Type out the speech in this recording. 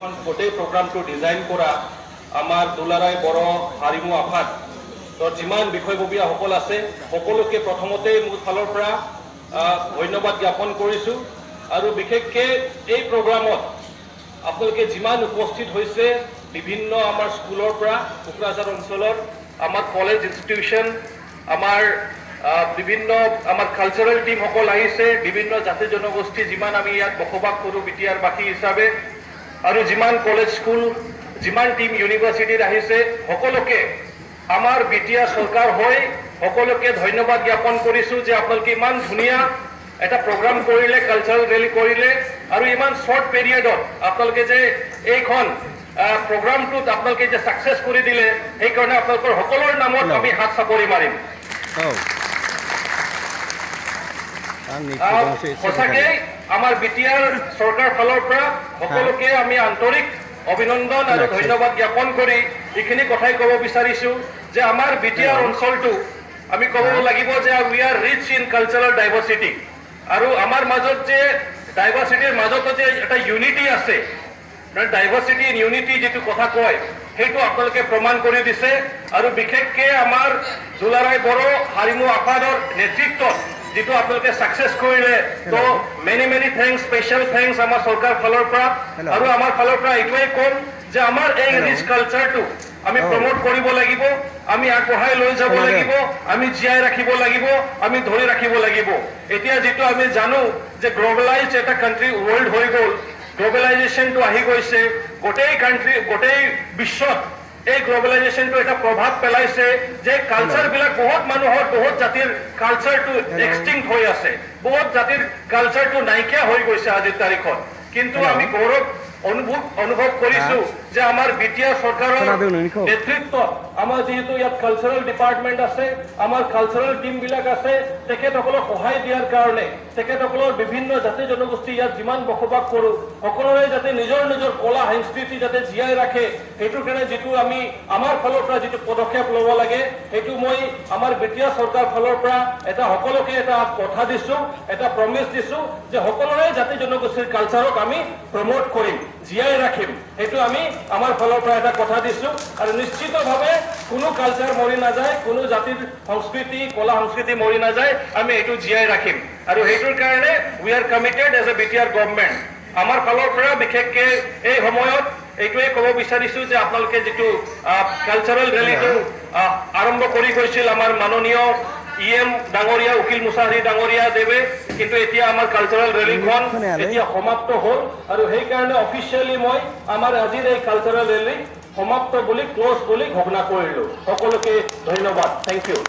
গোটেই প্ৰগ্ৰামটো ডিজাইন কৰা আমাৰ দুলাৰাই বড়ো হাৰিমু আফাদ তো যিমান বিষয়ববীয়াসকল আছে সকলোকে প্ৰথমতে মোৰ ফালৰ পৰা ধন্যবাদ জ্ঞাপন কৰিছোঁ আৰু বিশেষকৈ এই প্ৰগ্ৰামত আপোনালোকে যিমান উপস্থিত হৈছে বিভিন্ন আমাৰ স্কুলৰ পৰা কোকৰাঝাৰ অঞ্চলৰ আমাৰ কলেজ ইনষ্টিটিউশ্যন আমাৰ বিভিন্ন আমাৰ কালচাৰেল টিমসকল আহিছে বিভিন্ন জাতি জনগোষ্ঠী যিমান আমি ইয়াত বসবাস কৰোঁ বিটিআৰ বাসী হিচাপে আৰু যিমান কলেজ স্কুল যিমান টিম ইউনিভাৰ্চিটিত আহিছে সকলোকে আমাৰ বিটিআৰ চৰকাৰ হৈ সকলোকে ধন্যবাদ জ্ঞাপন কৰিছোঁ যে আপোনালোকে ইমান ধুনীয়া এটা প্ৰগ্ৰাম কৰিলে কালচাৰেল ৰেলী কৰিলে আৰু ইমান শ্বৰ্ট পিৰিয়ডত আপোনালোকে যে এইখন প্ৰগ্ৰামটোত আপোনালোকে যে ছাকচেছ কৰি দিলে সেইকাৰণে আপোনালোকৰ সকলোৰ নামত আমি হাত চাপৰি মাৰিম সঁচাকৈ আমাৰ বিটিআৰ চৰকাৰ ফালৰ পৰা সকলোকে আমি আন্তৰিক অভিনন্দন আৰু ধন্যবাদ জ্ঞাপন কৰি এইখিনি কথাই ক'ব বিচাৰিছোঁ যে আমাৰ বিটিআৰ অঞ্চলটো আমি ক'ব লাগিব যে we are rich in cultural diversity আৰু আমাৰ মাজত যে ডাইভাৰ্চিটিৰ মাজতো যে এটা ইউনিটি আছে ডাইভাৰ্চিটি ইন ইউনিটি যিটো কথা কয় সেইটো আপোনালোকে প্ৰমাণ কৰি দিছে আৰু বিশেষকৈ আমাৰ দুলাৰাই বড়ো হাৰিমু আফাদৰ নেতৃত্বত যেটো আপোনালোকে সাকসেস কৰিলে তো মেনি থ্যাঙ্কস স্পেশাল থ্যাঙ্কস আমাৰ চৰকাৰ ফালৰ পৰা আৰু আমাৰ ফালৰ পৰা এইটোৱে কম যে আমাৰ এই ৰিচ কালচাৰটো আমি প্ৰমোট কৰিব লাগিব আমি আগবঢ়াই লৈ যাব লাগিব আমি জীয়াই ৰাখিব লাগিব আমি ধৰি ৰাখিব লাগিব এতিয়া যেটো আমি জানো যে গ্লোবালাইজ এটা কান্ট্ৰি ওয়াৰ্ল্ড হৈ গ'ল গ্লোবালাইজেশনটো আহি গৈছে গোটেই কান্ট্ৰি গোটেই বিশ্বত এই গ্লোবালাইজেশনটো এটা প্ৰভাৱ পেলাইছে যে কালচাৰ বিলাক বহুত মানুহৰ বহুত জাতিৰ কালচাৰটো এক্সটিংক্ট হৈ আছে বহুত জাতিৰ কালচাৰটো নাইকিয়া হৈ গৈছে আজিৰ তাৰিখত কিন্তু আমি গৌৰৱ অনুভৱ কৰিছো যে আমাৰ বিটিআৰ চৰকাৰৰ নেতৃত্বত আমাৰ যেহেতু ইয়াত কালচাৰেল ডিপাৰ্টমেণ্ট আছে আমাৰ কালচাৰেল টিম বিলাক আছে তেখেতসকলক সহায় দিয়াৰ কাৰণে তেখেতসকলৰ বিভিন্ন জাতি জনগোষ্ঠী ইয়াত যিমান বসবাস কৰোঁ সকলোৰে যাতে নিজৰ নিজৰ কলা সংস্কৃতি যাতে জীয়াই ৰাখে সেইটোৰ কাৰণে যিটো আমি আমাৰ ফালৰ পৰা যিটো পদক্ষেপ ল'ব লাগে সেইটো মই আমাৰ বিটিআৰ চৰকাৰ ফালৰ পৰা এটা সকলোকে এটা কথা দিছোঁ এটা প্ৰমিছ দিছোঁ যে সকলোৰে জাতি জনগোষ্ঠীৰ কালচাৰক আমি প্ৰমোট কৰিম জীয়াই ৰাখিম সেইটো আমি আমাৰ ফালৰ পৰা এটা কথা দিছোঁ আৰু নিশ্চিতভাৱে কোনো কালচাৰ মৰি নাযায় কোনো জাতিৰ সংস্কৃতি কলা সংস্কৃতি মৰি নাযায় আমি এইটো জীয়াই ৰাখিম আৰু সেইটোৰ কাৰণে we are committed as a BTR government আমাৰ ফালৰ পৰা বিশেষকৈ এই সময়ত এইটোৱে ক'ব বিচাৰিছোঁ যে আপোনালোকে যিটো কালচাৰেল ৰেলীটো আৰম্ভ কৰি গৈছিল আমাৰ মাননীয় ইএম ডাঙৰীয়া উকিল মুছাহাৰী ডাঙৰীয়া দেৱে কিন্তু এতিয়া আমাৰ কালচাৰেল ৰেলীখন এতিয়া সমাপ্ত হ'ল আৰু সেইকাৰণে অফিচিয়েলি মই আমাৰ আজিৰ এই কালচাৰেল ৰেলী সমাপ্ত বুলি ক্লোজ বুলি ঘোষণা কৰিলোঁ সকলোকে ধন্যবাদ থেংক ইউ